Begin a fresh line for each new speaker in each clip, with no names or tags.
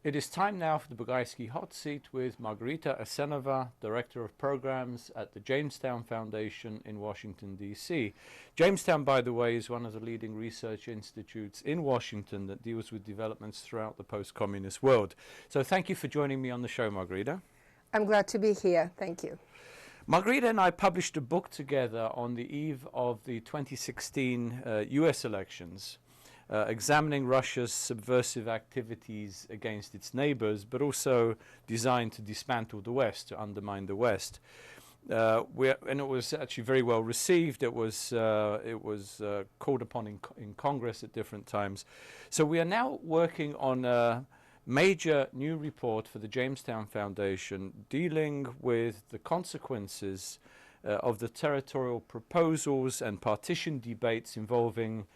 It is time now for the Bugajski Hot Seat with Margarita Assenova, Director of Programs at the Jamestown Foundation in Washington, D.C. Jamestown, by the way, is one of the leading research institutes in Washington that deals with developments throughout the post-communist world. So thank you for joining me on the show, Margarita.
I'm glad to be here. Thank you.
Margarita and I published a book together on the eve of the 2016 US elections. Examining Russia's subversive activities against its neighbors, but also designed to dismantle the West, to undermine the West. And it was actually very well received. It was called upon in Congress at different times. So we are now working on a major new report for the Jamestown Foundation dealing with the consequences of the territorial proposals and partition debates involving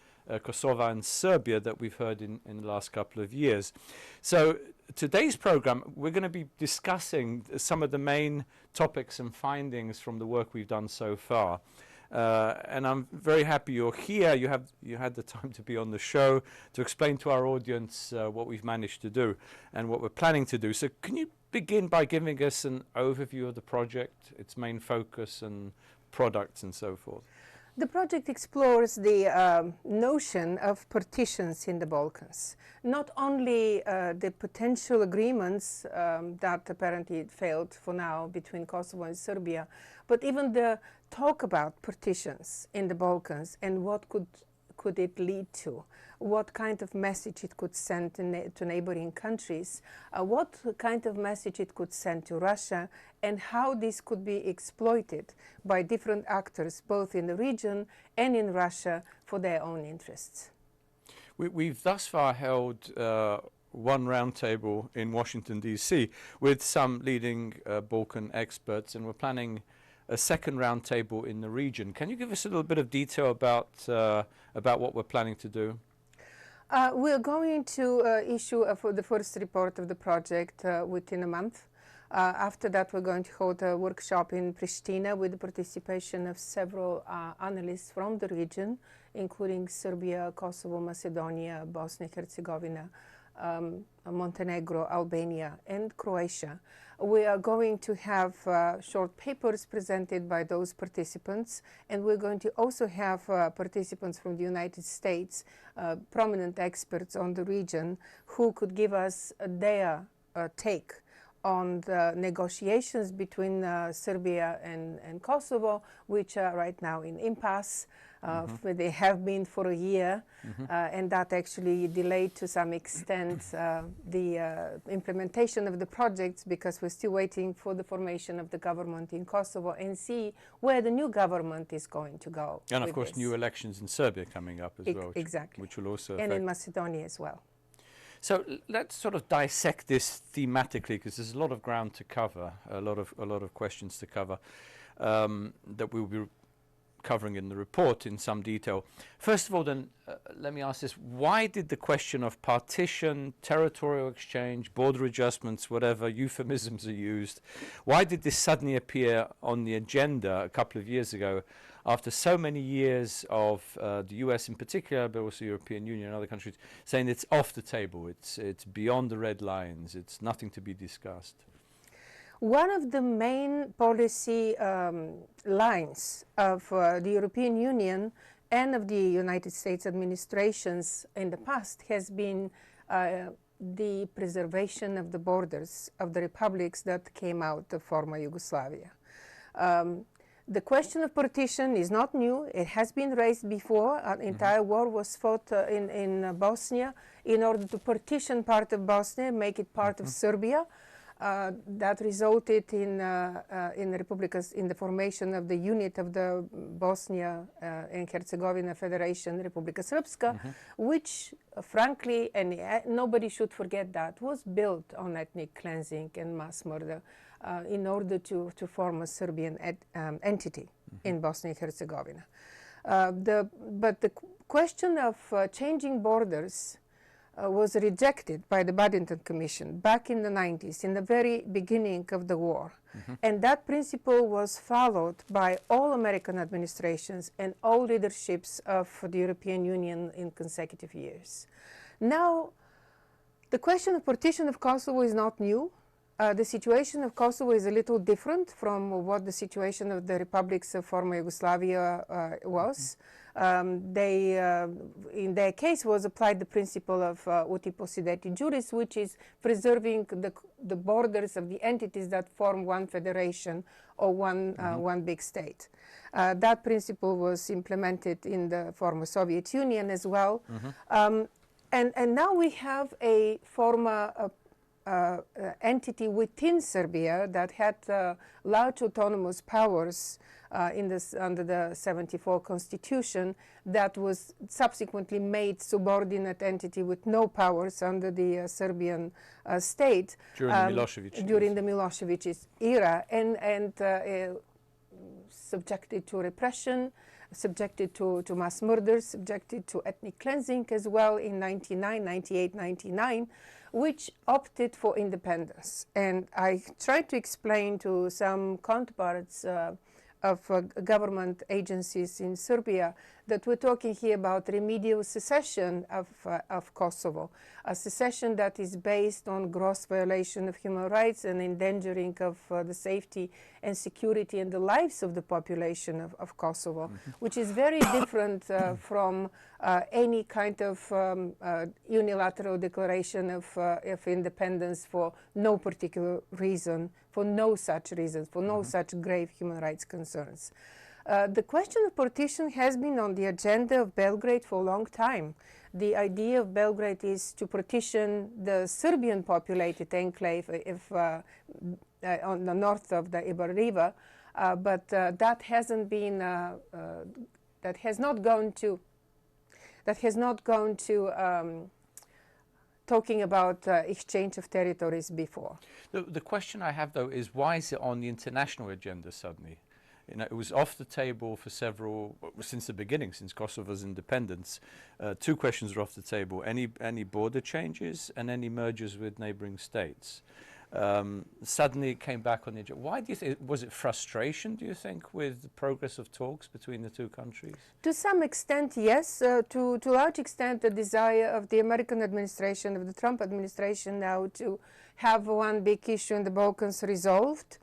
Kosovo and Serbia that we've heard in the last couple of years. So today's program, we're going to be discussing some of the main topics and findings from the work we've done so far. And I'm very happy you're here. You had the time to be on the show to explain to our audience what we've managed to do and what we're planning to do. So can you begin by giving us an overview of the project, its main focus and products and so forth?
The project explores the notion of partitions in the Balkans. Not only the potential agreements that apparently failed for now between Kosovo and Serbia, but even the talk about partitions in the Balkans and what could it lead to, what kind of message it could send to neighboring countries, what kind of message it could send to Russia, and how this could be exploited by different actors, both in the region and in Russia, for their own interests.
We've thus far held one roundtable in Washington, D.C. with some leading Balkan experts, and we're planning a second roundtable in the region. Can you give us a little bit of detail about what we're planning to do?
We're going to issue the first report of the project within a month. After that, we're going to hold a workshop in Pristina with the participation of several analysts from the region, including Serbia, Kosovo, Macedonia, Bosnia and Herzegovina, Montenegro, Albania, and Croatia. We are going to have short papers presented by those participants, and we're going to also have participants from the United States, prominent experts on the region, who could give us their take on the negotiations between Serbia and Kosovo, which are right now in impasse. They have been for a year, and that actually delayed to some extent the implementation of the projects, because we're still waiting for the formation of the government in Kosovo and see where the new government is going to go.
And of course, new elections in Serbia coming up as well,
exactly,
which will also affect.
And in Macedonia as well.
So let's sort of dissect this thematically, because there's a lot of ground to cover, a lot of questions to cover that we'll be covering in the report in some detail. First of all, then, let me ask this: why did the question of partition, territorial exchange, border adjustments, whatever euphemisms are used, why did this suddenly appear on the agenda a couple of years ago, after so many years of the US in particular, but also European Union and other countries, saying it's off the table, it's beyond the red lines, it's nothing to be discussed?
One of the main policy lines of the European Union and of the United States administrations in the past has been the preservation of the borders of the republics that came out of former Yugoslavia. The question of partition is not new. It has been raised before. An entire war was fought in Bosnia in order to partition part of Bosnia, make it part of Serbia. That resulted in the formation of the unit of the Bosnia and Herzegovina Federation, Republika Srpska, which, frankly, and nobody should forget that, was built on ethnic cleansing and mass murder in order to form a Serbian entity in Bosnia and Herzegovina. But the question of changing borders was rejected by the Paddington Commission back in the 90s, in the very beginning of the war. And that principle was followed by all American administrations and all leaderships of the European Union in consecutive years. Now, The question of partition of Kosovo is not new. The situation of Kosovo is a little different from what the situation of the republics of former Yugoslavia was. They, in their case, was applied the principle of uti possidetis juris, which is preserving the borders of the entities that form one federation or one big state. That principle was implemented in the former Soviet Union as well. And now we have a former entity within Serbia that had large autonomous powers under the 74 constitution that was subsequently made subordinate entity with no powers under the Serbian state.
During the Milosevic
during the Milosevic's era, and subjected to repression, subjected to mass murders, subjected to ethnic cleansing as well in 98, 99, which opted for independence. And I tried to explain to some counterparts of government agencies in Serbia that we're talking here about remedial secession of Kosovo, a secession that is based on gross violation of human rights and endangering of the safety and security and the lives of the population of Kosovo, which is very different from any kind of unilateral declaration of independence for no particular reason, for no such reasons, for no such grave human rights concerns. The question of partition has been on the agenda of Belgrade for a long time. The idea of Belgrade is to partition the Serbian populated enclave on the north of the Ibar River, but that hasn't been, that has not gone to talking about exchange of territories before.
The question I have, though, is why is it on the international agenda suddenly? You know, it was off the table for since the beginning, since Kosovo's independence. Two questions are off the table: any border changes and any mergers with neighboring states. Suddenly it came back on the agenda. Why do you think? Was it frustration, do you think, with the progress of talks between the two countries?
To some extent, yes. To a large extent, the desire of the American administration, of the Trump administration now to have one big issue in the Balkans resolved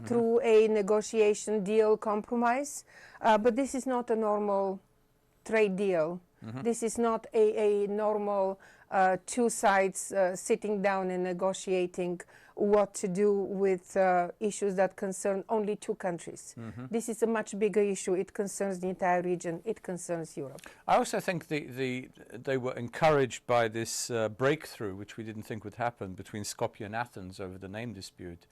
through a negotiation deal compromise. But this is not a normal trade deal. This is not a normal two sides sitting down and negotiating what to do with issues that concern only two countries. This is a much bigger issue. It concerns the entire region. It concerns Europe.
I also think they were encouraged by this breakthrough, which we didn't think would happen, between Skopje and Athens over the name dispute,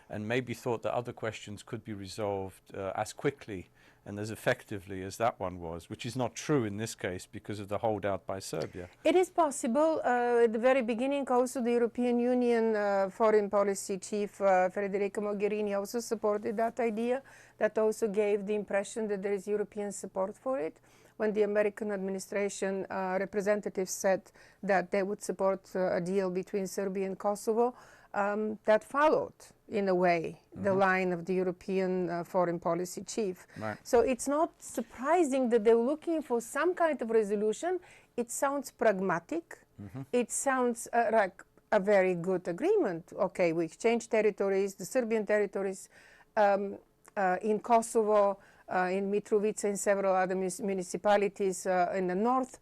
and maybe thought that other questions could be resolved as quickly and as effectively as that one was, which is not true in this case because of the holdout by Serbia.
It is possible. At the very beginning also the European Union foreign policy chief Federica Mogherini also supported that idea. That also gave the impression that there is European support for it. When the American administration representatives said that they would support a deal between Serbia and Kosovo, that followed, in a way, the line of the European foreign policy chief.
Right.
So it's not surprising that they're looking for some kind of resolution. It sounds pragmatic. It sounds like a very good agreement. Okay, we exchange territories, the Serbian territories in Kosovo, in Mitrovica and several other municipalities in the north,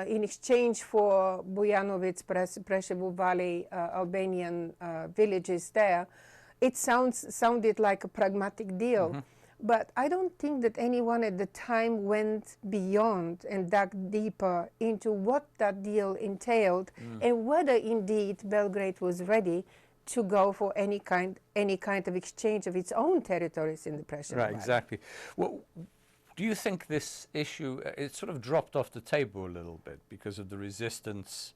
in exchange for Bujanovic, Preševo Valley, Albanian villages there. It sounded like a pragmatic deal. But I don't think that anyone at the time went beyond and dug deeper into what that deal entailed and whether indeed Belgrade was ready to go for any kind of exchange of its own territories in the Preševo Valley.
Right, exactly. Well, do you think this issue, it sort of dropped off the table a little bit because of the resistance,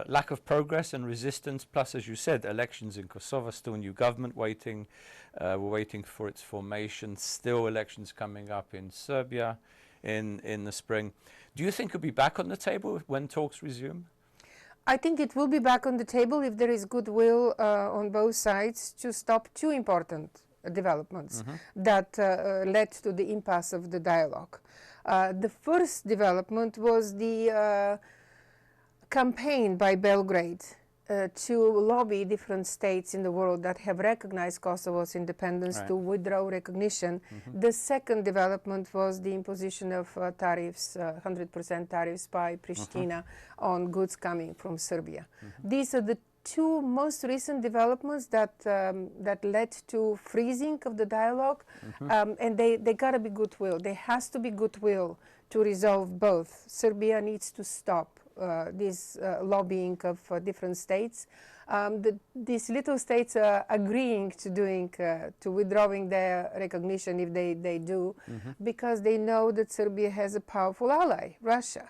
lack of progress and resistance, plus, as you said, elections in Kosovo, still new government waiting, we're waiting for its formation, still elections coming up in Serbia in the spring. Do you think it'll be back on the table when talks resume?
I think it will be back on the table if there is goodwill on both sides to stop two important developments that led to the impasse of the dialogue. The first development was the campaign by Belgrade to lobby different states in the world that have recognized Kosovo's independence to withdraw recognition. The second development was the imposition of tariffs, 100% tariffs by Pristina on goods coming from Serbia. These are the two most recent developments that that led to freezing of the dialogue, and they gotta be goodwill. There has to be goodwill to resolve both. Serbia needs to stop this lobbying of different states. These little states are agreeing to doing to withdrawing their recognition if they do, because they know that Serbia has a powerful ally, Russia.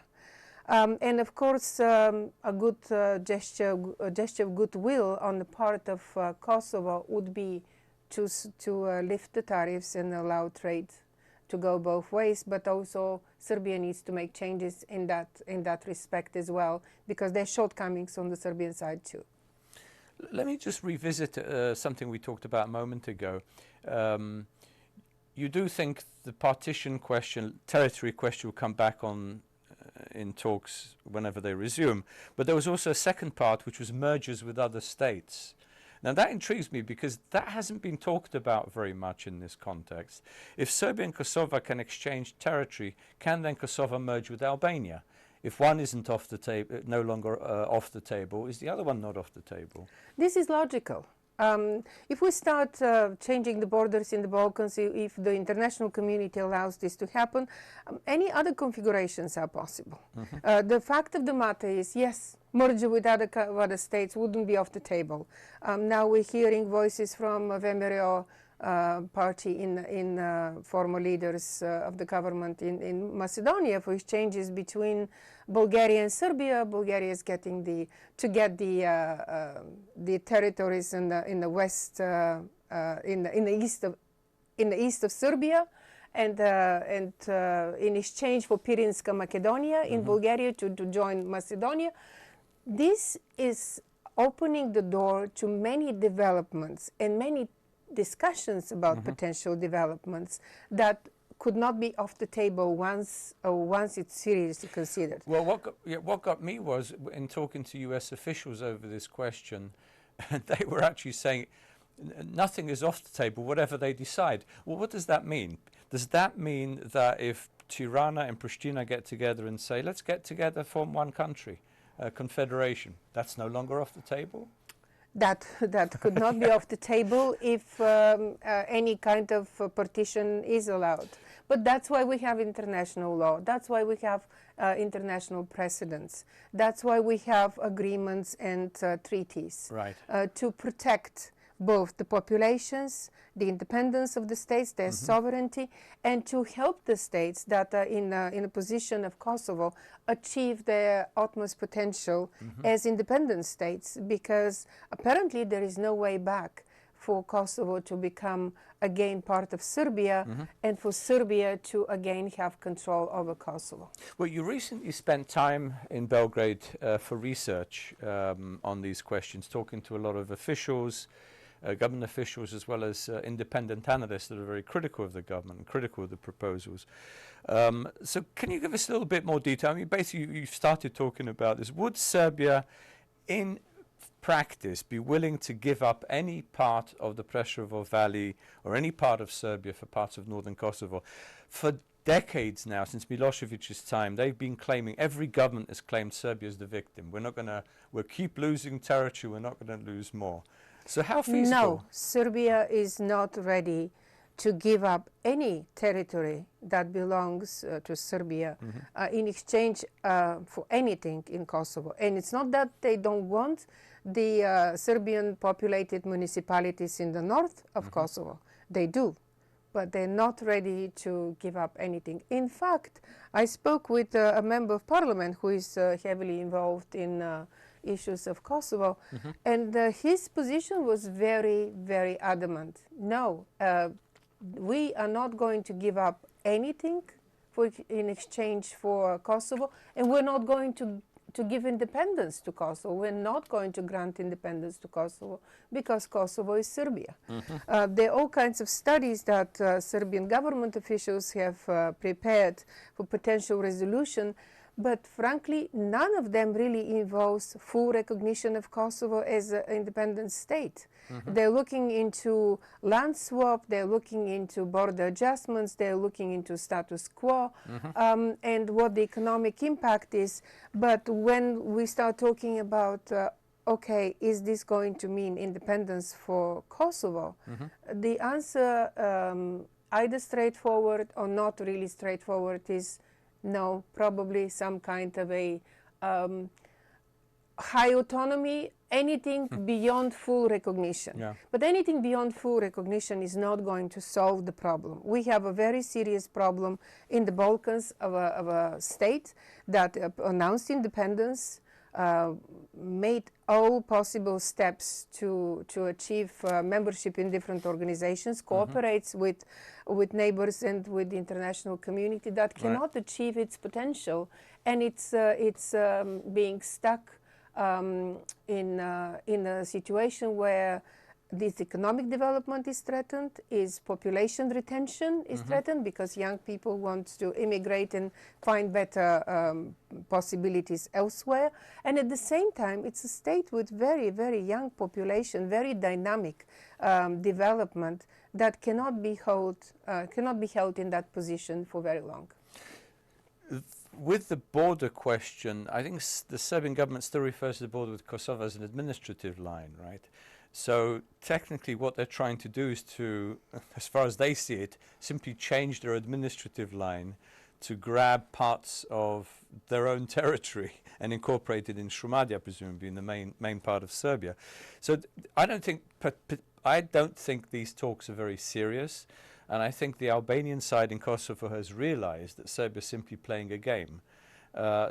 And of course, a good gesture of goodwill on the part of Kosovo would be to lift the tariffs and allow trade to go both ways. But also, Serbia needs to make changes in that respect as well, because there are shortcomings on the Serbian side too.
Let me just revisit something we talked about a moment ago. You do think the partition question, territory question, will come back on in talks whenever they resume. But there was also a second part, which was mergers with other states. Now that intrigues me, because that hasn't been talked about very much in this context. If Serbia and Kosovo can exchange territory, can then Kosovo merge with Albania? If one isn't off the table, no longer off the table, is the other one not off the table?
This is logical. If we start changing the borders in the Balkans, if the international community allows this to happen, any other configurations are possible. The fact of the matter is, yes, merger with other states wouldn't be off the table. Now we're hearing voices from VMRO party in former leaders of the government in Macedonia for exchanges between Bulgaria and Serbia. Bulgaria is getting the territories in the west, in the east of Serbia, and in exchange for Pirinska Macedonia in Bulgaria to join Macedonia. This is opening the door to many developments and many discussions about potential developments that could not be off the table once it's seriously considered.
Well, what got me was, in talking to US officials over this question, they were actually saying nothing is off the table, whatever they decide. Well, what does that mean? Does that mean that if Tirana and Pristina get together and say, let's get together, form one country, a confederation, that's no longer off the table?
That could not be off the table if any kind of partition is allowed. But that's why we have international law. That's why we have international precedents. That's why we have agreements and treaties to protect both the populations, the independence of the states, their sovereignty, and to help the states that are in a position of Kosovo achieve their utmost potential as independent states, because apparently there is no way back for Kosovo to become again part of Serbia and for Serbia to again have control over Kosovo.
Well, you recently spent time in Belgrade for research on these questions, talking to a lot of officials, government officials, as well as independent analysts that are very critical of the government and critical of the proposals. So can you give us a little bit more detail? I mean, basically, you've started talking about this. Would Serbia, in practice, be willing to give up any part of the Preševo Valley or any part of Serbia for parts of northern Kosovo? For decades now, since Milosevic's time, they've been claiming, every government has claimed Serbia as the victim. We'll keep losing territory, we're not going to lose more. So how feasible?
No, Serbia is not ready to give up any territory that belongs to Serbia in exchange for anything in Kosovo. And it's not that they don't want the Serbian populated municipalities in the north of Kosovo. They do, but they're not ready to give up anything. In fact, I spoke with a member of parliament who is heavily involved in issues of Kosovo, and his position was very, very adamant. No, we are not going to give up anything in exchange for Kosovo, and we're not going to give independence to Kosovo. We're not going to grant independence to Kosovo because Kosovo is Serbia. There are all kinds of studies that Serbian government officials have prepared for potential resolution, but frankly, none of them really involves full recognition of Kosovo as an independent state. They're looking into land swap, they're looking into border adjustments, they're looking into status quo, and what the economic impact is. But when we start talking about okay, is this going to mean independence for Kosovo? The answer, either straightforward or not really straightforward, is no, probably some kind of a high autonomy, anything beyond full recognition.
Yeah.
But anything beyond full recognition is not going to solve the problem. We have a very serious problem in the Balkans of a state that announced independence, made all possible steps to achieve membership in different organizations, cooperates with neighbors and with the international community, that cannot achieve its potential, and it's being stuck in a situation where this economic development is threatened, is population retention is threatened because young people want to immigrate and find better possibilities elsewhere. And at the same time, it's a state with very, very young population, very dynamic development that cannot be held in that position for very long.
With the border question, I think the Serbian government still refers to the border with Kosovo as an administrative line, right? So technically what they're trying to do is to, as far as they see it, simply change their administrative line to grab parts of their own territory and incorporate it in Šumadija, presumably in the main part of Serbia. So I don't think these talks are very serious, and I think the Albanian side in Kosovo has realized that Serbia is simply playing a game.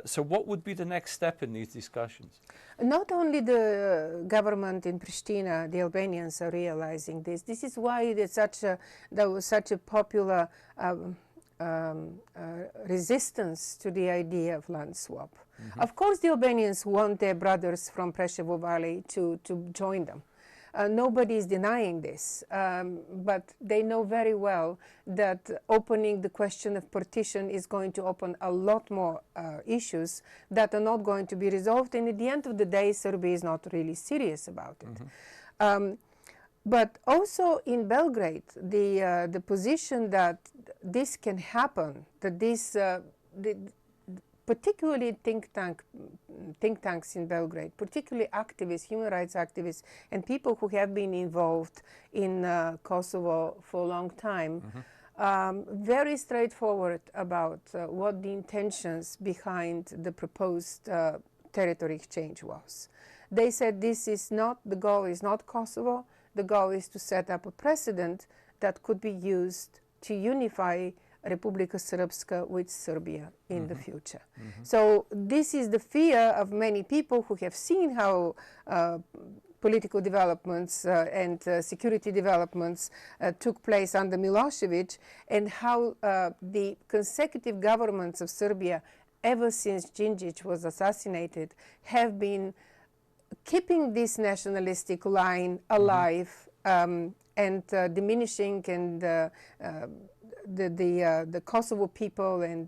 So what would be the next step in these discussions?
Not only the government in Pristina, the Albanians are realizing this. This is why there was such a popular resistance to the idea of land swap. Of course, the Albanians want their brothers from Preševo Valley to join them. Nobody is denying this, but they know very well that opening the question of partition is going to open a lot more issues that are not going to be resolved, and at the end of the day, Serbia is not really serious about it. But also in Belgrade, the position that this can happen, that this particularly think tanks in Belgrade, particularly activists, human rights activists, and people who have been involved in Kosovo for a long time, very straightforward about what the intentions behind the proposed territory exchange was. They said the goal is not Kosovo, the goal is to set up a precedent that could be used to unify Republika Srpska with Serbia in the future. So this is the fear of many people who have seen how political developments and security developments took place under Milosevic, and how the consecutive governments of Serbia ever since Djindjic was assassinated have been keeping this nationalistic line alive and diminishing, and the Kosovo people and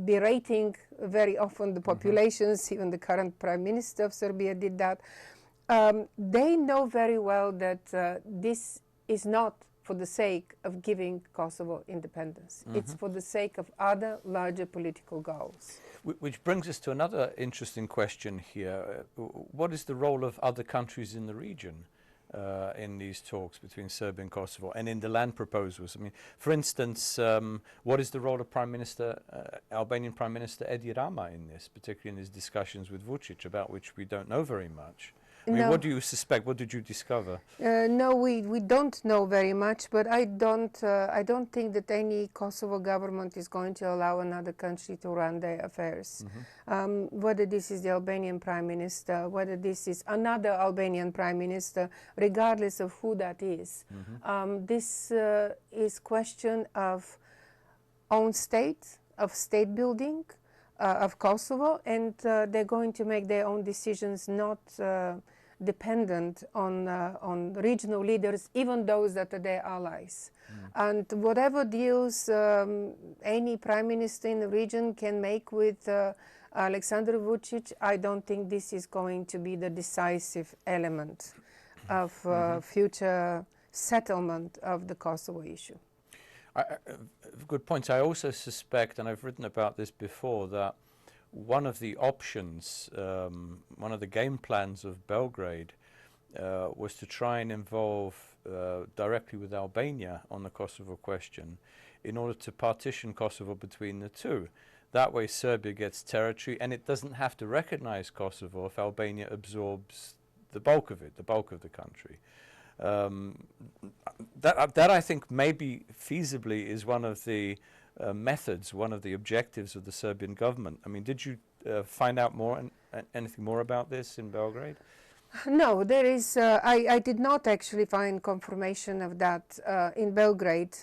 berating very often the populations. Even the current Prime Minister of Serbia did that. They know very well that this is not for the sake of giving Kosovo independence. It's for the sake of other larger political goals.
Which brings us to another interesting question here. What is the role of other countries in the region in these talks between Serbia and Kosovo, and in the land proposals? I mean, for instance, what is the role of Albanian Prime Minister Edi Rama in this, particularly in his discussions with Vučić, about which we don't know very much? I mean, what do you suspect? What did you discover?
No, we don't know very much, but I don't think that any Kosovo government is going to allow another country to run their affairs. Whether this is the Albanian Prime Minister, whether this is another Albanian Prime Minister, regardless of who that is, this is question of own state, of state building, of Kosovo, and they're going to make their own decisions, dependent on regional leaders, even those that are their allies. And whatever deals any prime minister in the region can make with Aleksandar Vučić, I don't think this is going to be the decisive element of future settlement of the Kosovo issue.
Good points. I also suspect, and I've written about this before, that one of the options, one of the game plans of Belgrade was to try and involve directly with Albania on the Kosovo question in order to partition Kosovo between the two. That way Serbia gets territory, and it doesn't have to recognize Kosovo if Albania absorbs the bulk of it, the bulk of the country. That I think maybe feasibly is one of the methods, one of the objectives of the Serbian government. I mean, did you find out more, anything more about this in Belgrade?
No, there is. I did not actually find confirmation of that in Belgrade.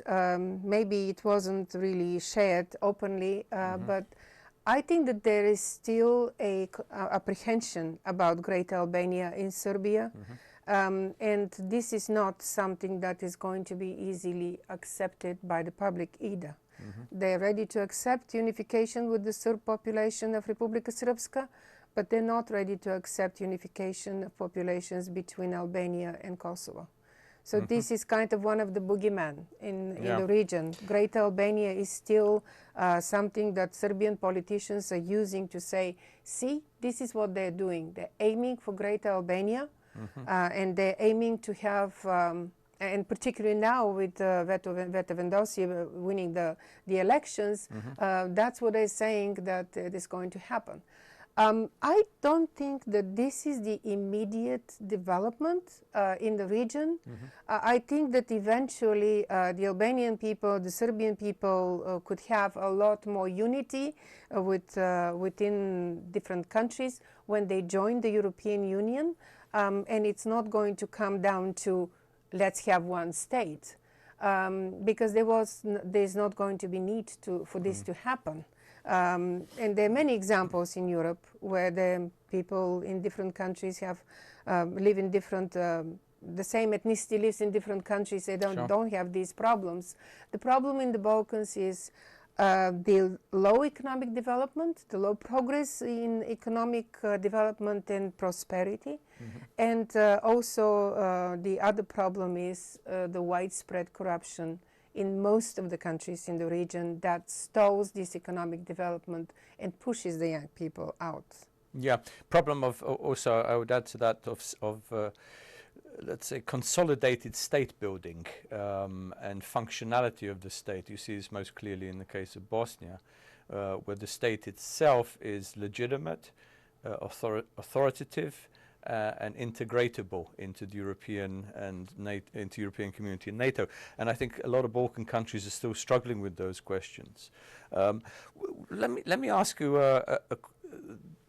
Maybe it wasn't really shared openly, but I think that there is still a apprehension about Great Albania in Serbia. And this is not something that is going to be easily accepted by the public either. They're ready to accept unification with the Serb population of Republika Srpska, but they're not ready to accept unification of populations between Albania and Kosovo. So this is kind of one of the boogeymen in the region. Great Albania is still something that Serbian politicians are using to say, see, this is what they're doing. They're aiming for Great Albania, and they're aiming to have, and particularly now with Veto Vendosi winning the elections, that's what they're saying that it is going to happen. I don't think that this is the immediate development in the region. I think that eventually the Albanian people, the Serbian people could have a lot more unity within different countries when they join the European Union. And it's not going to come down to let's have one state, because there's not going to be need for this to happen. And there are many examples in Europe where the people in different countries have live in different, the same ethnicity lives in different countries. They don't have these problems. The problem in the Balkans is the low economic development, the low progress in economic development and prosperity. And also the other problem is the widespread corruption in most of the countries in the region that stalls this economic development and pushes the young people out.
Yeah, problem of also, I would add to that, of let's say consolidated state building and functionality of the state. You see this most clearly in the case of Bosnia, where the state itself is legitimate, authoritative, and integratable into the European and into European community and NATO. And I think a lot of Balkan countries are still struggling with those questions. Let me ask you a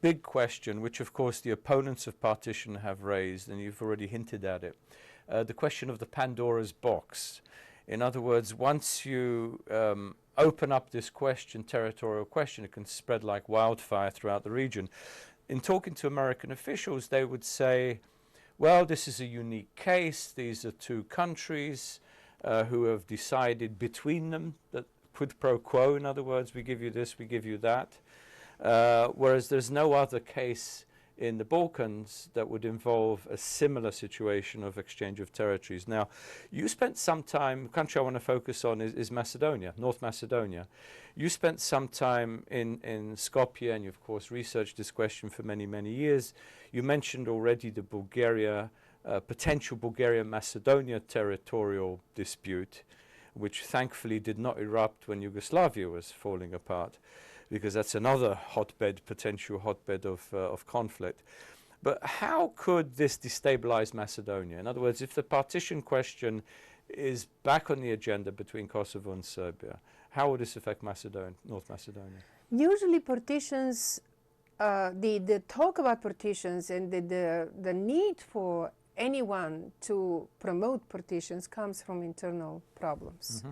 big question, which of course the opponents of partition have raised, and you've already hinted at it. The question of the Pandora's box. In other words, once you open up this question, territorial question, it can spread like wildfire throughout the region. In talking to American officials, they would say, well, this is a unique case. These are two countries who have decided between them that quid pro quo, in other words, we give you this, we give you that. Whereas there's no other case in the Balkans that would involve a similar situation of exchange of territories. Now, you spent some time, the country I want to focus on is Macedonia, North Macedonia. You spent some time in Skopje, and you of course researched this question for many, many years. You mentioned already the potential Bulgaria-Macedonia territorial dispute, which thankfully did not erupt when Yugoslavia was falling apart, because that's another potential hotbed of conflict. But how could this destabilize Macedonia? In other words, if the partition question is back on the agenda between Kosovo and Serbia, how would this affect North Macedonia?
Usually partitions, the talk about partitions and the need for anyone to promote partitions comes from internal problems.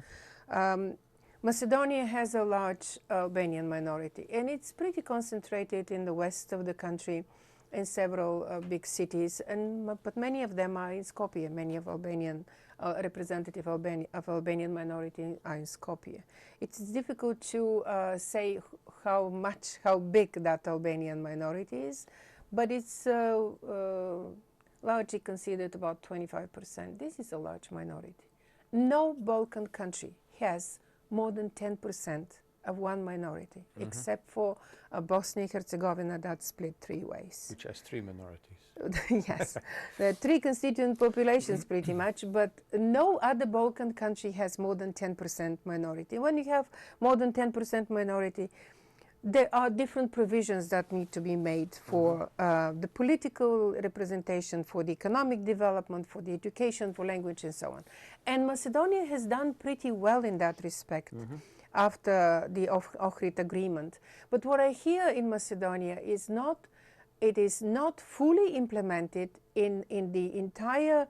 Macedonia has a large Albanian minority, and it's pretty concentrated in the west of the country, in several big cities, but many of them are in Skopje. Many of Albanian representative of Albanian minority are in Skopje. It's difficult to say how big that Albanian minority is, but it's largely considered about 25%. This is a large minority. No Balkan country has more than 10% of one minority, except for Bosnia and Herzegovina, that's split three ways.
Which has three minorities.
Yes, there are three constituent populations pretty much, but no other Balkan country has more than 10% minority. When you have more than 10% minority, there are different provisions that need to be made for the political representation, for the economic development, for the education, for language, and so on. And Macedonia has done pretty well in that respect after the Ohrid agreement. But what I hear in Macedonia is it is not fully implemented in the entire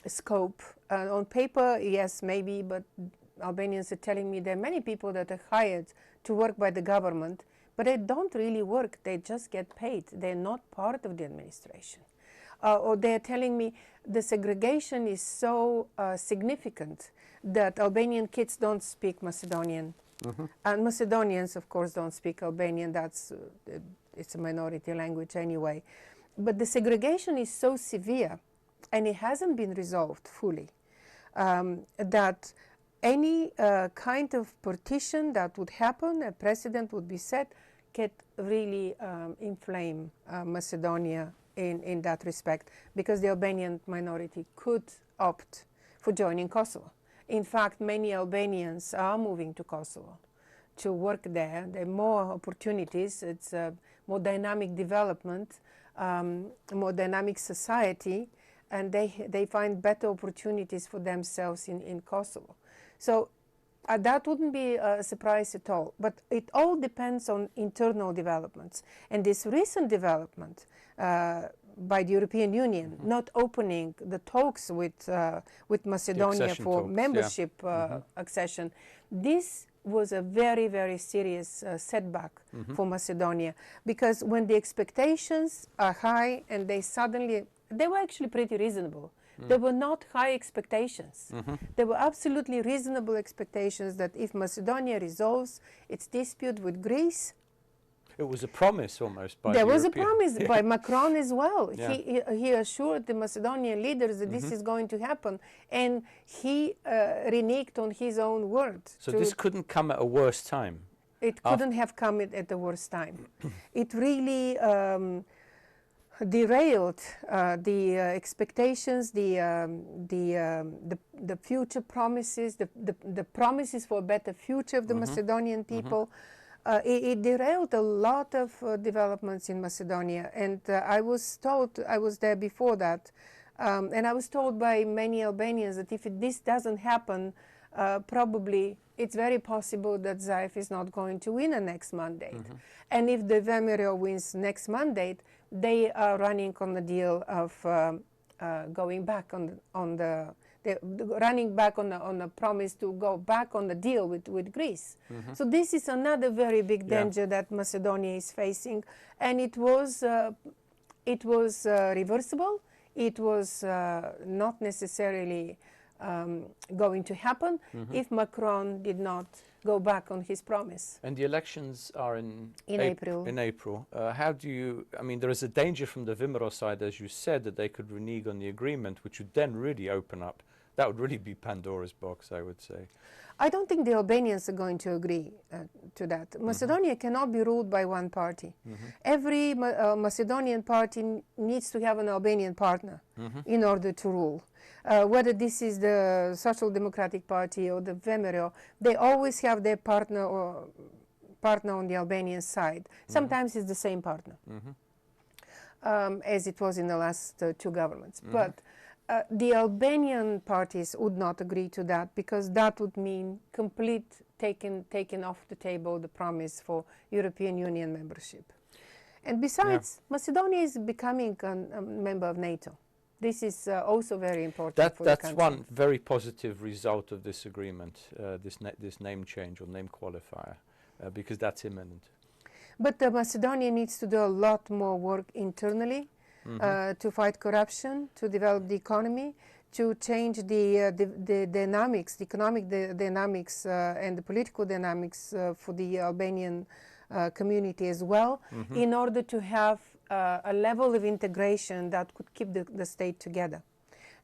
scope. On paper, yes, maybe, but Albanians are telling me there are many people that are hired to work by the government, but they don't really work. They just get paid. They're not part of the administration. Or they're telling me the segregation is so significant that Albanian kids don't speak Macedonian. And Macedonians, of course, don't speak Albanian. It's a minority language anyway. But the segregation is so severe, and it hasn't been resolved fully, that any kind of partition that would happen, a precedent would be set, could really inflame Macedonia in that respect, because the Albanian minority could opt for joining Kosovo. In fact, many Albanians are moving to Kosovo to work there. There are more opportunities. It's a more dynamic development, more dynamic society, and they find better opportunities for themselves in Kosovo. So that wouldn't be a surprise at all. But it all depends on internal developments. And this recent development by the European Union, not opening the talks with Macedonia for
talks,
membership accession, this was a very, very serious setback for Macedonia, because when the expectations are high and they were actually pretty reasonable. There were not high expectations. There were absolutely reasonable expectations that if Macedonia resolves its dispute with Greece,
it was a promise almost by
there
the
was
European.
a promise by Macron as well.
Yeah.
He assured the Macedonian leaders that this is going to happen, and he reneged on his own word.
So this couldn't come at a worse time.
It couldn't have come at the worst time. It really derailed the expectations, the future promises, the promises for a better future of the Macedonian people. It derailed a lot of developments in Macedonia, and I was told, I was there before that, and I was told by many Albanians that if this doesn't happen, probably it's very possible that Zaev is not going to win a next mandate. And if the VMRO wins next mandate, they are running on the deal of going back on the promise to go back on the deal with Greece. So this is another very big danger that Macedonia is facing, and it was reversible. It was not necessarily going to happen if Macron did not go back on his promise.
And the elections are in
April.
In April. How do you, I mean, there is a danger from the VMRO side, as you said, that they could renege on the agreement, which would then really open up. That would really be Pandora's box, I would say.
I don't think the Albanians are going to agree to that. Macedonia cannot be ruled by one party. Every Macedonian party needs to have an Albanian partner in order to rule. Whether this is the Social Democratic Party or the VMRO, they always have their partner on the Albanian side. Sometimes it's the same partner, as it was in the last two governments. But the Albanian parties would not agree to that, because that would mean complete taking off the table the promise for European Union membership. And besides, Macedonia is becoming a member of NATO. This is also very important for the country.
That's one very positive result of this agreement, this name change or name qualifier, because that's imminent.
But Macedonia needs to do a lot more work internally to fight corruption, to develop the economy, to change the dynamics, the economic dynamics and the political dynamics for the Albanian community as well, in order to have a level of integration that could keep the state together.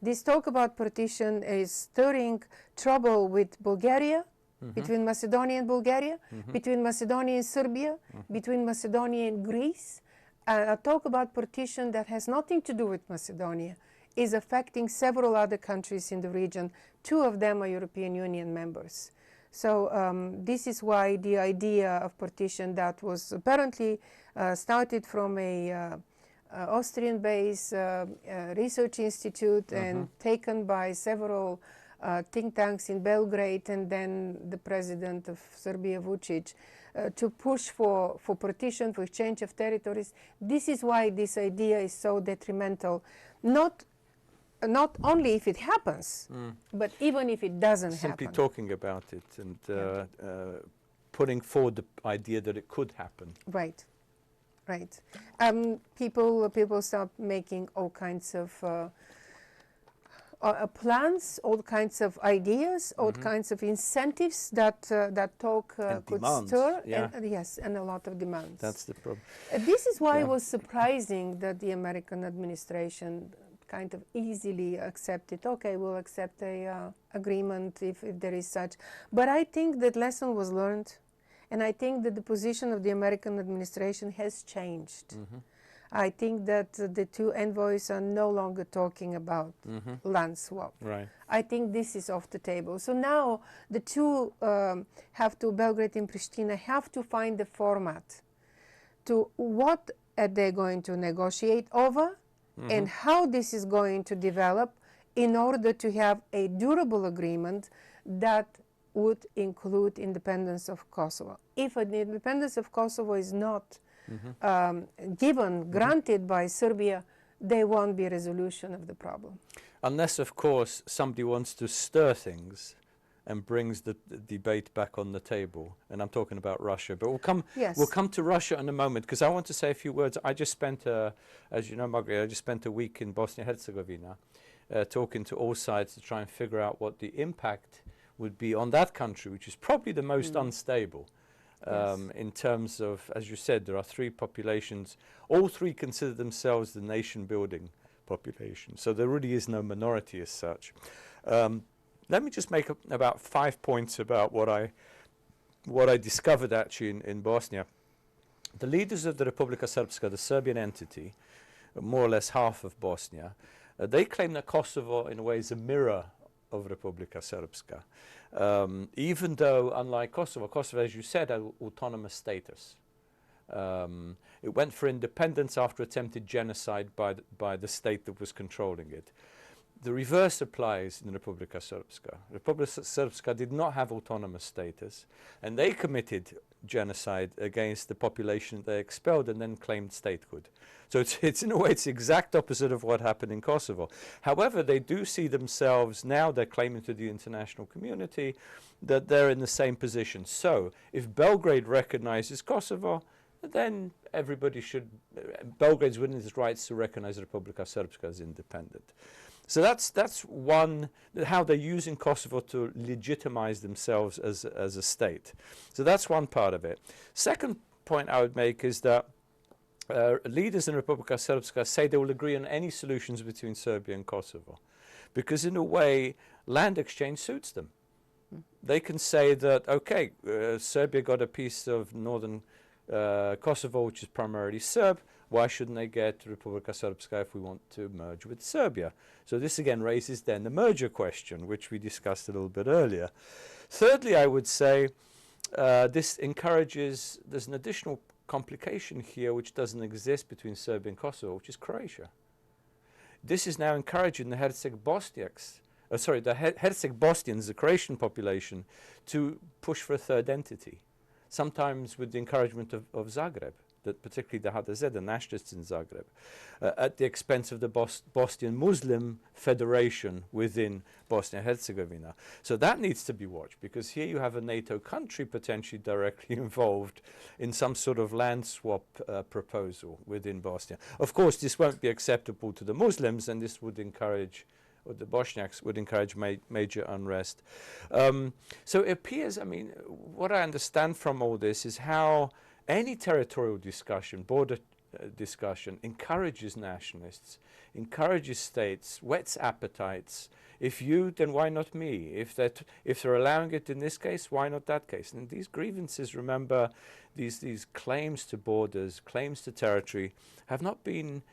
This talk about partition is stirring trouble with Bulgaria, between Macedonia and Bulgaria, between Macedonia and Serbia, between Macedonia and Greece. A talk about partition that has nothing to do with Macedonia is affecting several other countries in the region. 2 of them are European Union members. So this is why the idea of partition that was apparently started from a Austrian-based research institute and taken by several think tanks in Belgrade, and then the president of Serbia, Vučić, to push for partition, for exchange of territories. This is why this idea is so detrimental, not only if it happens, but even if it doesn't happen.
Simply talking about it and putting forward the idea that it could happen.
Right, right. People start making all kinds of plans, all kinds of ideas, all kinds of incentives that talk could
demands,
stir,
yeah.
and yes, and a lot of demands.
That's the problem.
This is why it was surprising that the American administration kind of easily accepted, okay, we'll accept a agreement if there is such. But I think that lesson was learned, and I think that the position of the American administration has changed. I think that the 2 envoys are no longer talking about land swap.
Right.
I think this is off the table. So now the 2 Belgrade and Pristina have to find a format to what are they going to negotiate over and how this is going to develop in order to have a durable agreement that would include independence of Kosovo. If the independence of Kosovo is not granted by Serbia, there won't be a resolution of the problem.
Unless, of course, somebody wants to stir things and brings the debate back on the table. And I'm talking about Russia. But we'll come to Russia in a moment, because I want to say a few words. I just spent, as you know, Margarita, I just spent a week in Bosnia-Herzegovina talking to all sides to try and figure out what the impact would be on that country, which is probably the most unstable. In terms of, as you said, there are 3 populations. All 3 consider themselves the nation-building population. So there really is no minority as such. Let me just make about 5 points about what I discovered actually in Bosnia. The leaders of the Republika Srpska, the Serbian entity, more or less half of Bosnia, they claim that Kosovo in a way is a mirror of Republika Srpska. Even though, unlike Kosovo, as you said, had autonomous status. It went for independence after attempted genocide by the state that was controlling it. The reverse applies in Republika Srpska. Republika Srpska did not have autonomous status, and they committed genocide against the population they expelled and then claimed statehood. So it's in a way, it's the exact opposite of what happened in Kosovo. However, they do see themselves, now they're claiming to the international community, that they're in the same position. So if Belgrade recognizes Kosovo, then everybody should, Belgrade's within its rights to recognize Republika Srpska as independent. So that's one, how they're using Kosovo to legitimize themselves as a state. So that's one part of it. Second point I would make is that leaders in Republika Srpska say they will agree on any solutions between Serbia and Kosovo, because in a way, land exchange suits them. They can say that, okay, Serbia got a piece of northern Kosovo, which is primarily Serb. Why shouldn't they get Republika Srpska if we want to merge with Serbia? So this again raises then the merger question, which we discussed a little bit earlier. Thirdly, I would say this encourages, there's an additional complication here which doesn't exist between Serbia and Kosovo, which is Croatia. This is now encouraging the Herceg Bosniaks, the Croatian population, to push for a third entity, sometimes with the encouragement of Zagreb. particularly the HDZ, the nationalists in Zagreb, at the expense of the Bosnian Muslim Federation within Bosnia-Herzegovina. So that needs to be watched, because here you have a NATO country potentially directly involved in some sort of land swap proposal within Bosnia. Of course, this won't be acceptable to the Muslims, and this would encourage, or the Bosniaks would encourage major unrest. So it appears, I mean, what I understand from all this is how any territorial discussion, border discussion, encourages nationalists, encourages states, whets appetites. If you, then why not me? If they're allowing it in this case, why not that case? And these grievances, remember, these claims to borders, claims to territory, have not been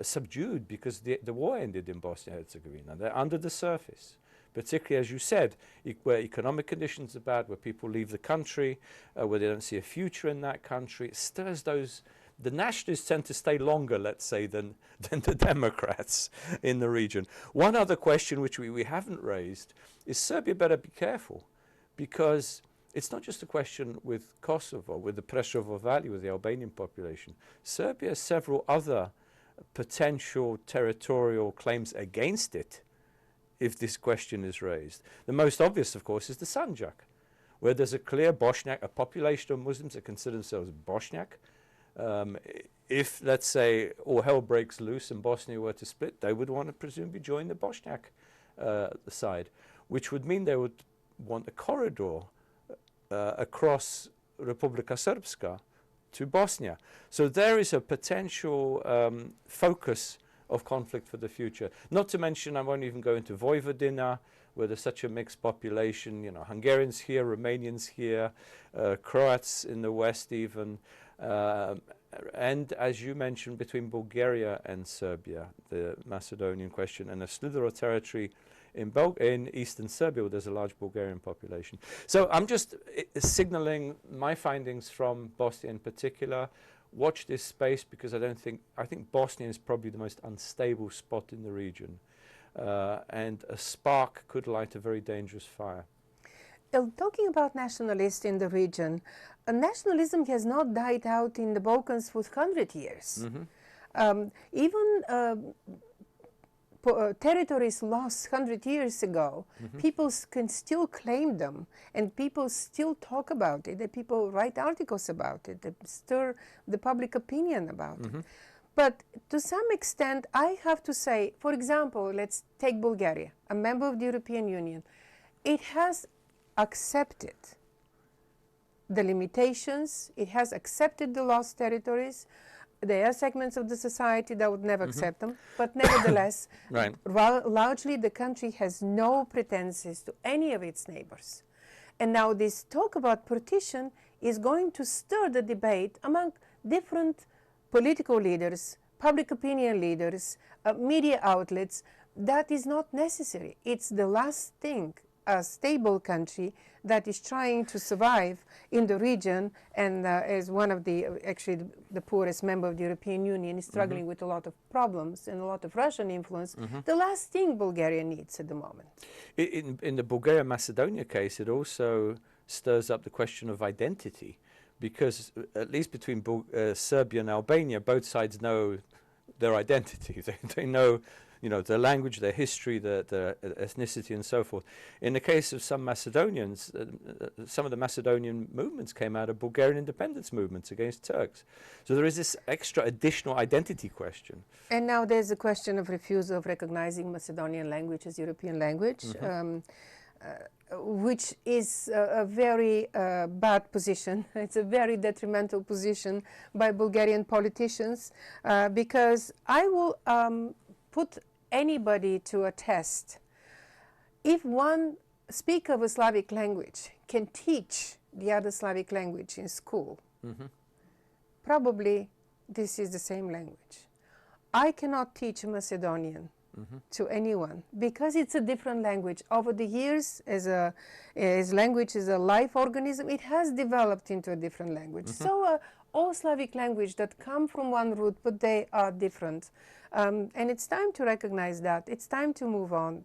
subdued because the war ended in Bosnia-Herzegovina. They're under the surface, particularly, as you said, where economic conditions are bad, where people leave the country, where they don't see a future in that country. It stirs those. The nationalists tend to stay longer, let's say, than the Democrats in the region. One other question which we haven't raised is Serbia better be careful, because it's not just a question with Kosovo, with the Prešovo Valley, with the Albanian population. Serbia has several other potential territorial claims against it if this question is raised. The most obvious, of course, is the Sanjak, where there's a clear Bosniak, a population of Muslims that consider themselves Bosniak. If, let's say, all hell breaks loose and Bosnia were to split, they would want to presumably join the Bosniak side, which would mean they would want a corridor across Republika Srpska to Bosnia. So there is a potential focus of conflict for the future. Not to mention, I won't even go into Vojvodina, where there's such a mixed population, you know, Hungarians here, Romanians here, Croats in the west even, and as you mentioned, between Bulgaria and Serbia, the Macedonian question, and a slither of territory in eastern Serbia, where there's a large Bulgarian population. So I'm just signaling my findings from Bosnia in particular. Watch this space, because I think Bosnia is probably the most unstable spot in the region, and a spark could light a very dangerous fire.
Talking about nationalists in the region, nationalism has not died out in the Balkans for 100 years. Even territories lost 100 years ago, people can still claim them, and people still talk about it, and people write articles about it, they stir the public opinion about it. But to some extent, I have to say, for example, let's take Bulgaria, a member of the European Union. It has accepted the limitations, it has accepted the lost territories. There are segments of the society that would never accept them, but nevertheless, largely the country has no pretenses to any of its neighbors. And now this talk about partition is going to stir the debate among different political leaders, public opinion leaders, media outlets. That is not necessary. It's the last thing a stable country that is trying to survive in the region, and as one of the, actually the poorest member of the European Union, is struggling with a lot of problems and a lot of Russian influence, the last thing Bulgaria needs at the moment.
In the Bulgaria-Macedonia case, it also stirs up the question of identity, because at least between Serbia and Albania, both sides know their identity. They know, you know, their language, their history, their ethnicity, and so forth. In the case of some Macedonians, some of the Macedonian movements came out of Bulgarian independence movements against Turks. So there is this extra additional identity question.
And now there's a question of refusal of recognizing Macedonian language as European language, which is a very bad position. It's a very detrimental position by Bulgarian politicians, because I will put anybody to a test. If one speaker of a Slavic language can teach the other Slavic language in school, probably this is the same language. I cannot teach Macedonian to anyone, because it's a different language. Over the years, as language is a life organism, it has developed into a different language. So all Slavic languages that come from one root, but they are different. And it's time to recognize that. It's time to move on.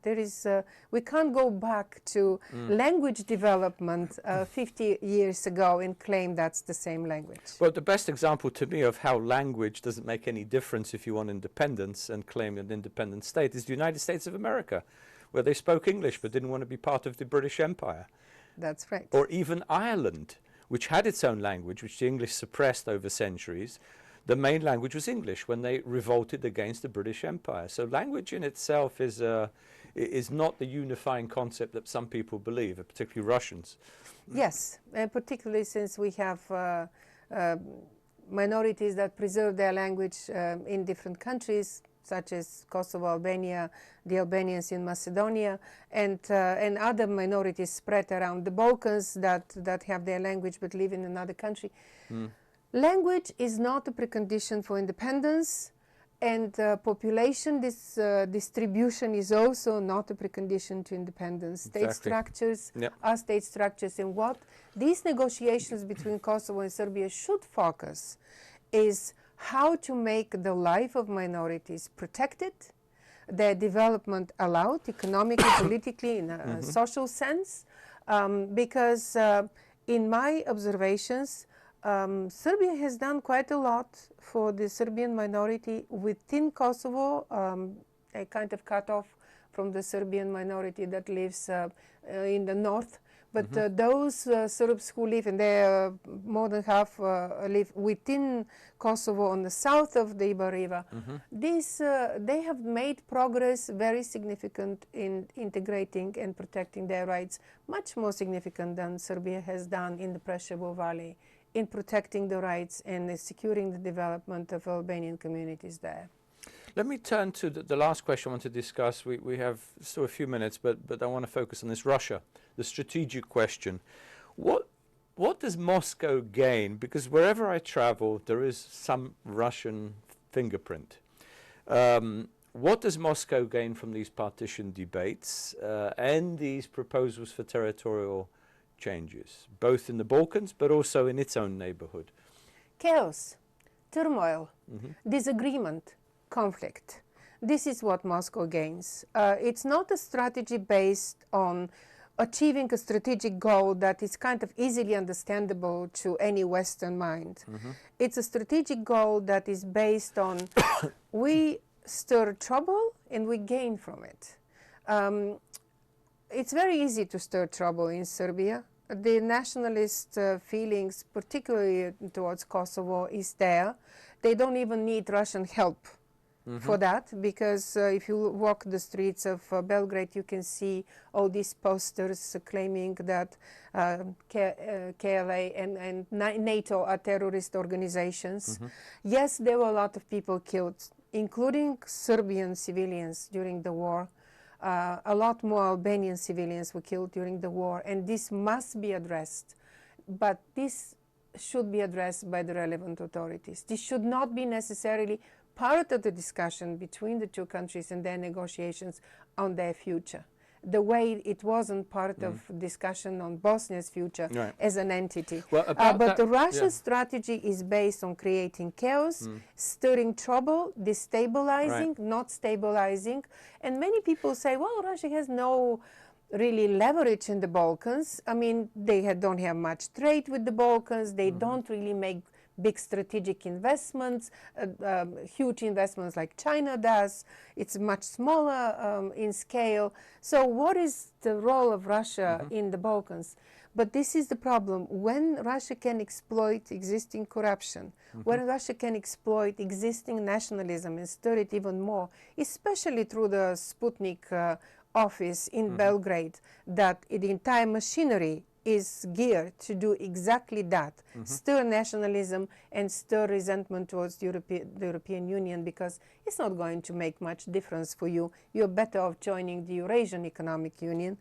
We can't go back to language development 50 years ago and claim that's the same language.
Well, the best example to me of how language doesn't make any difference if you want independence and claim an independent state is the United States of America, where they spoke English but didn't want to be part of the British Empire.
That's right.
Or even Ireland, which had its own language, which the English suppressed over centuries. The main language was English when they revolted against the British Empire. So language in itself is not the unifying concept that some people believe, particularly Russians.
Yes, and particularly since we have minorities that preserve their language in different countries, such as Kosovo, Albania, the Albanians in Macedonia, and other minorities spread around the Balkans that have their language but live in another country. Language is not a precondition for independence, and population distribution is also not a precondition to independence.
Exactly.
State structures are state structures, and what these negotiations between Kosovo and Serbia should focus is how to make the life of minorities protected, their development allowed, economically, politically, in a social sense, because in my observations, Serbia has done quite a lot for the Serbian minority within Kosovo, a kind of cut-off from the Serbian minority that lives in the north. But those Serbs who live, and they more than half live within Kosovo on the south of the Ibar River, they have made progress very significant in integrating and protecting their rights, much more significant than Serbia has done in the Preševo Valley, in protecting the rights and securing the development of Albanian communities there.
Let me turn to the last question I want to discuss. We have still a few minutes, but I want to focus on this Russia, the strategic question. What does Moscow gain? Because wherever I travel, there is some Russian fingerprint. What does Moscow gain from these partition debates and these proposals for territorial changes, both in the Balkans but also in its own neighborhood?
Chaos, turmoil, disagreement, conflict. This is what Moscow gains. It's not a strategy based on achieving a strategic goal that is kind of easily understandable to any Western mind. It's a strategic goal that is based on we stir trouble and we gain from it. It's very easy to stir trouble in Serbia. The nationalist feelings, particularly towards Kosovo, is there. They don't even need Russian help for that, because if you walk the streets of Belgrade, you can see all these posters claiming that KLA and NATO are terrorist organizations. Yes, there were a lot of people killed, including Serbian civilians during the war. A lot more Albanian civilians were killed during the war, and this must be addressed. But this should be addressed by the relevant authorities. This should not be necessarily part of the discussion between the two countries and their negotiations on their future, the way it wasn't part of discussion on Bosnia's future as an entity.
Well,
but the Russian strategy is based on creating chaos, stirring trouble, destabilizing, not stabilizing. And many people say, well, Russia has no really leverage in the Balkans. I mean, they don't have much trade with the Balkans. They don't really make big strategic investments, huge investments like China does. It's much smaller in scale. So what is the role of Russia in the Balkans? But this is the problem. When Russia can exploit existing corruption, when Russia can exploit existing nationalism and stir it even more, especially through the Sputnik office in Belgrade, that the entire machinery is geared to do exactly that, stir nationalism and stir resentment towards the European Union, because it's not going to make much difference for you. You're better off joining the Eurasian Economic Union.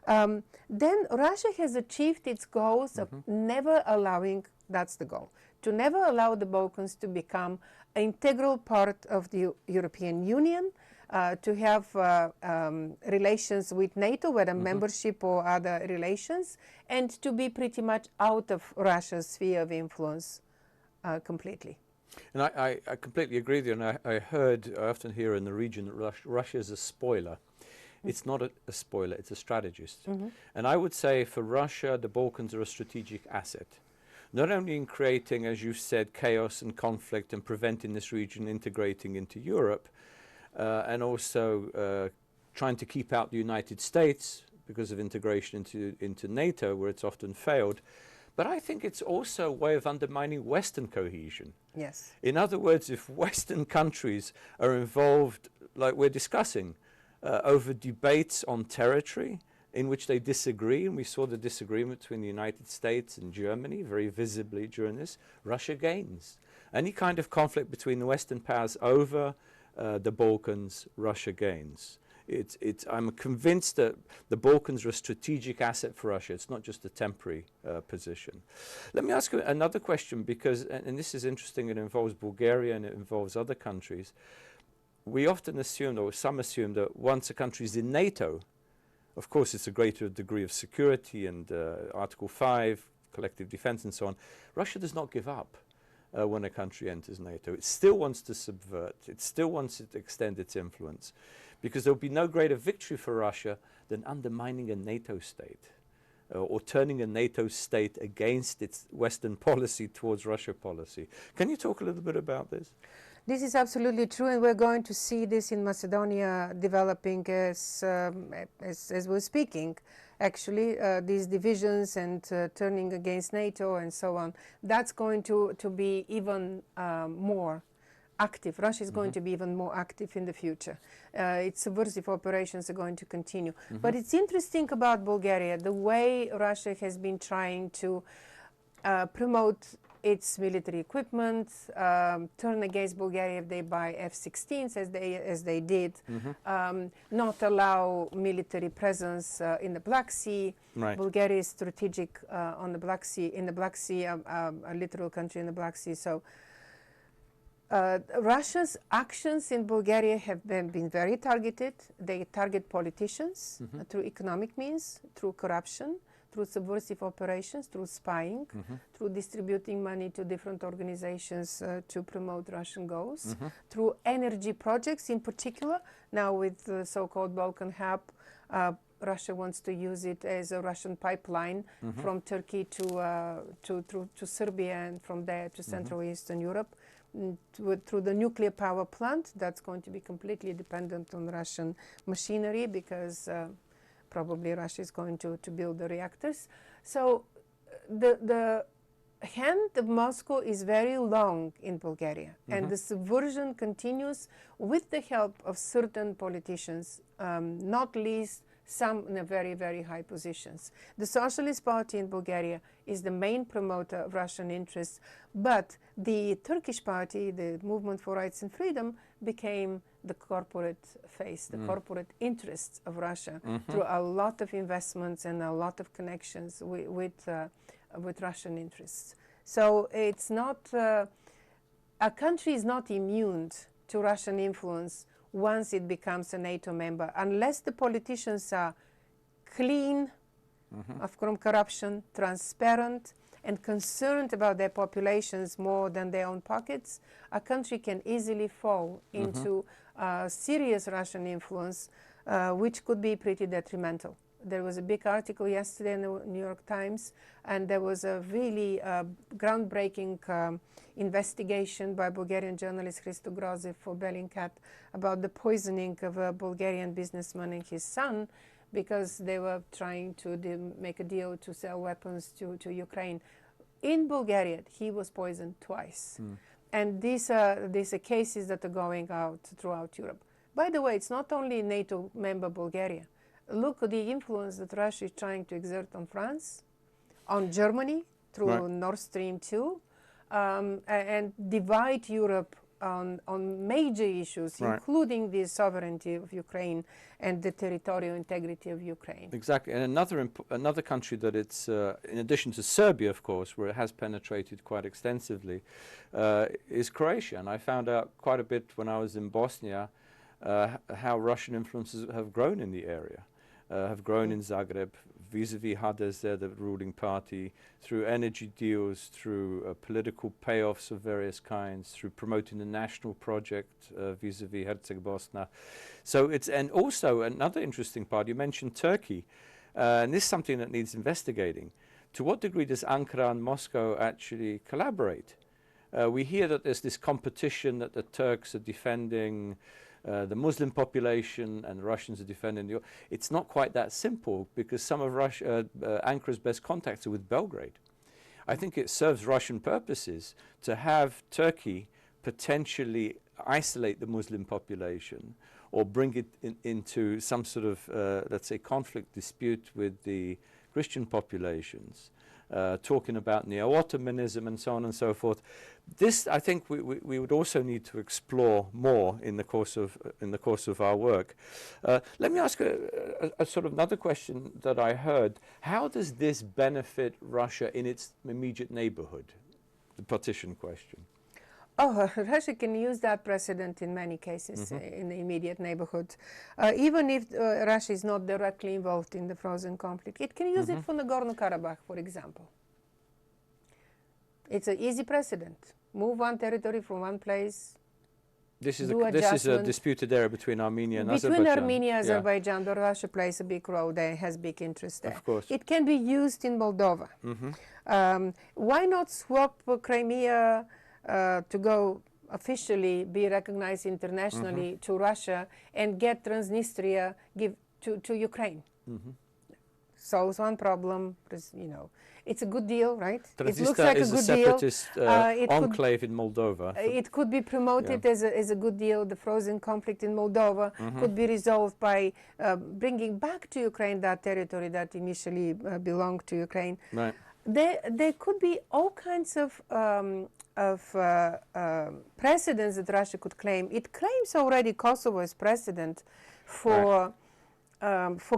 Then Russia has achieved its goals of never allowing, that's the goal, to never allow the Balkans to become an integral part of the European Union, to have relations with NATO, whether membership or other relations, and to be pretty much out of Russia's sphere of influence completely.
And I completely agree with you. And I often hear in the region that Russia is a spoiler. It's not a spoiler, it's a strategist. And I would say for Russia, the Balkans are a strategic asset. Not only in creating, as you said, chaos and conflict and preventing this region integrating into Europe, and also trying to keep out the United States because of integration into NATO, where it's often failed. But I think it's also a way of undermining Western cohesion.
Yes.
In other words, if Western countries are involved, like we're discussing, over debates on territory in which they disagree, and we saw the disagreement between the United States and Germany very visibly during this, Russia gains. Any kind of conflict between the Western powers over the Balkans, Russia gains. I'm convinced that the Balkans are a strategic asset for Russia. It's not just a temporary position. Let me ask you another question, because, and this is interesting, it involves Bulgaria and it involves other countries. We often assume, or some assume, that once a country is in NATO, of course it's a greater degree of security and Article 5, collective defense and so on. Russia does not give up when a country enters NATO. It still wants to subvert. It still wants to extend its influence, because there will be no greater victory for Russia than undermining a NATO state or turning a NATO state against its Western policy towards Russia policy. Can you talk a little bit about this?
This is absolutely true, and we're going to see this in Macedonia developing as we're speaking. Actually, these divisions and turning against NATO and so on, that's going to be even more active. Russia is going to be even more active in the future. Its subversive operations are going to continue. But it's interesting about Bulgaria, the way Russia has been trying to promote its military equipment, turn against Bulgaria if they buy F-16s as they did, not allow military presence in the Black Sea.
Right.
Bulgaria is strategic on the Black Sea, in the Black Sea, a literal country in the Black Sea. So Russia's actions in Bulgaria have been very targeted. They target politicians through economic means, through corruption, through subversive operations, through spying, through distributing money to different organizations to promote Russian goals, through energy projects in particular. Now with the so-called Balkan hub, Russia wants to use it as a Russian pipeline from Turkey to Serbia, and from there to Central Eastern Europe. Through the nuclear power plant, that's going to be completely dependent on Russian machinery, because probably Russia is going to build the reactors. So the hand of Moscow is very long in Bulgaria, and the subversion continues with the help of certain politicians, not least some in a very, very high positions. The Socialist Party in Bulgaria is the main promoter of Russian interests, but the Turkish party, the Movement for Rights and Freedom, became the corporate face, the corporate interests of Russia through a lot of investments and a lot of connections with Russian interests. So it's not, a country is not immune to Russian influence once it becomes a NATO member, unless the politicians are clean from corruption, transparent, and concerned about their populations more than their own pockets. A country can easily fall into serious Russian influence, which could be pretty detrimental. There was a big article yesterday in the New York Times, and there was a really groundbreaking investigation by Bulgarian journalist Hristo Grozev for Bellingcat about the poisoning of a Bulgarian businessman and his son, because they were trying to make a deal to sell weapons to Ukraine. In Bulgaria, he was poisoned twice. And these are cases that are going out throughout Europe. By the way, it's not only NATO member Bulgaria. Look at the influence that Russia is trying to exert on France, on Germany through Nord Stream 2, and divide Europe on major issues, including the sovereignty of Ukraine and the territorial integrity of Ukraine.
Exactly, and another country that it's, in addition to Serbia, of course, where it has penetrated quite extensively, is Croatia. And I found out quite a bit when I was in Bosnia how Russian influences have grown in the area, have grown in Zagreb vis-a-vis Hades, they're the ruling party, through energy deals, through political payoffs of various kinds, through promoting the national project vis-a-vis Herzegovina. So it's, and also another interesting part, you mentioned Turkey, and this is something that needs investigating. To what degree does Ankara and Moscow actually collaborate? We hear that there's this competition, that the Turks are defending the Muslim population and the Russians are defending the... It's not quite that simple, because some of Ankara's best contacts are with Belgrade. I think it serves Russian purposes to have Turkey potentially isolate the Muslim population or bring it into some sort of, let's say, conflict dispute with the Christian populations, talking about neo-Ottomanism and so on and so forth. This, I think, we would also need to explore more in the course of our work. Let me ask a sort of another question that I heard. How does this benefit Russia in its immediate neighborhood? The partition question.
Oh, Russia can use that precedent in many cases in the immediate neighborhood. Even if Russia is not directly involved in the frozen conflict, it can use it for Nagorno-Karabakh, for example. It's an easy precedent. Move one territory from one place.
This is a disputed area between Armenia and Azerbaijan.
Between Armenia and Azerbaijan, but Russia plays a big role there, has big interest there.
Of course.
It can be used in Moldova. Why not swap Crimea to go officially be recognized internationally to Russia and get Transnistria give to Ukraine? Solves one problem, you know. It's a good deal, right? It looks like a good deal.
Transnistria is a separatist enclave in Moldova.
It could be promoted as a good deal. The frozen conflict in Moldova could be resolved by bringing back to Ukraine that territory that initially belonged to Ukraine.
Right.
There could be all kinds of precedents that Russia could claim. It claims already Kosovo as precedent for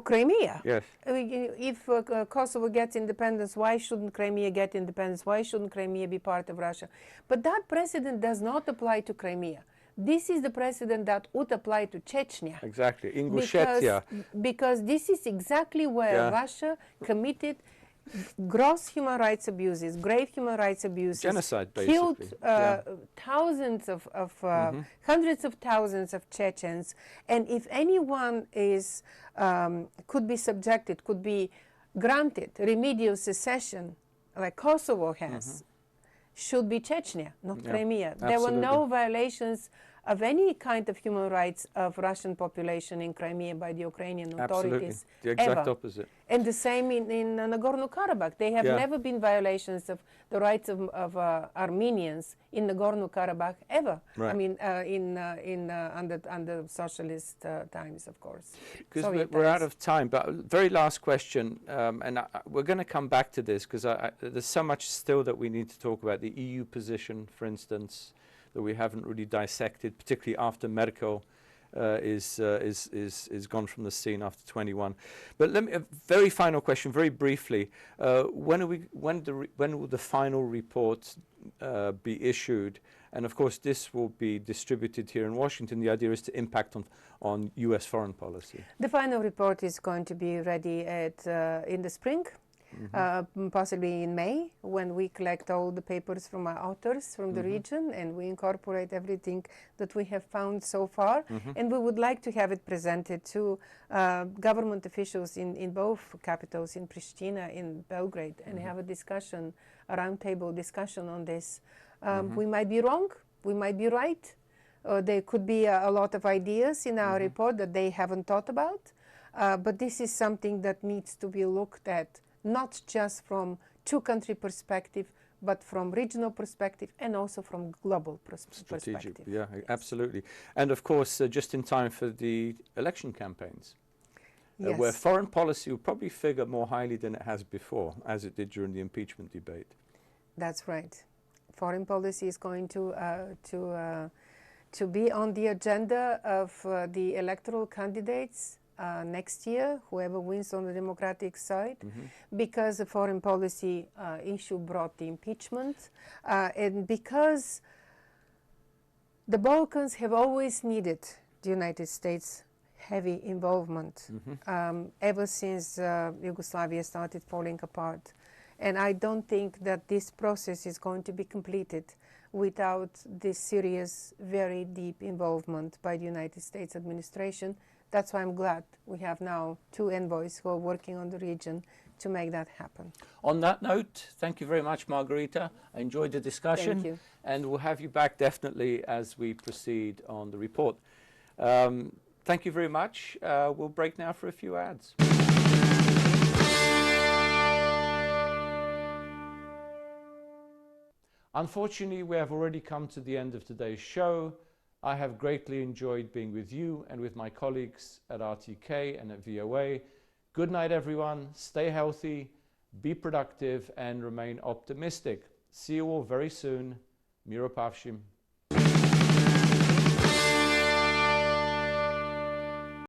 Crimea.
Yes.
If Kosovo gets independence, why shouldn't Crimea get independence? Why shouldn't Crimea be part of Russia? But that precedent does not apply to Crimea. This is the precedent that would apply to Chechnya.
Exactly. Ingushetia.
Because this is exactly where Russia committed gross human rights abuses, grave human rights abuses,
genocide, basically.
Killed thousands of hundreds of thousands of Chechens, and if anyone is could be subjected, could be granted remedial secession, like Kosovo has, should be Chechnya, not Crimea. There were no violations of any kind of human rights of Russian population in Crimea by the Ukrainian authorities.
The exact
ever.
opposite.
And the same in Nagorno-Karabakh. They have never been violations of the rights of Armenians in Nagorno-Karabakh ever.
Right.
I mean, under socialist times, of course.
Because we're out of time, but very last question, and we're going to come back to this because there's so much still that we need to talk about. The EU position, for instance, that we haven't really dissected, particularly after Merkel is gone from the scene after 21. But let me, a very final question, very briefly. When will the final report be issued? And of course, this will be distributed here in Washington. The idea is to impact on U.S. foreign policy.
The final report is going to be ready in the spring. Possibly in May, when we collect all the papers from our authors from the region and we incorporate everything that we have found so far. And we would like to have it presented to government officials in both capitals, in Pristina, in Belgrade, and have a discussion, a roundtable discussion on this. We might be wrong, we might be right. There could be a lot of ideas in our report that they haven't thought about. But this is something that needs to be looked at, not just from two-country perspective, but from regional perspective and also from global perspective.
Yeah, yes. Absolutely. And of course, just in time for the election campaigns, where foreign policy will probably figure more highly than it has before, as it did during the impeachment debate.
That's right. Foreign policy is going to be on the agenda of the electoral candidates next year, whoever wins on the Democratic side, because the foreign policy issue brought the impeachment, and because the Balkans have always needed the United States heavy involvement ever since Yugoslavia started falling apart. And I don't think that this process is going to be completed without this serious, very deep involvement by the United States administration. That's why I'm glad we have now 2 envoys who are working on the region to make that happen.
On that note, thank you very much, Margarita. I enjoyed the discussion.
Thank you.
And we'll have you back definitely as we proceed on the report. Thank you very much. We'll break now for a few ads. Unfortunately, we have already come to the end of today's show. I have greatly enjoyed being with you and with my colleagues at RTK and at VOA. Good night, everyone. Stay healthy, be productive, and remain optimistic. See you all very soon. Miro Pavshim.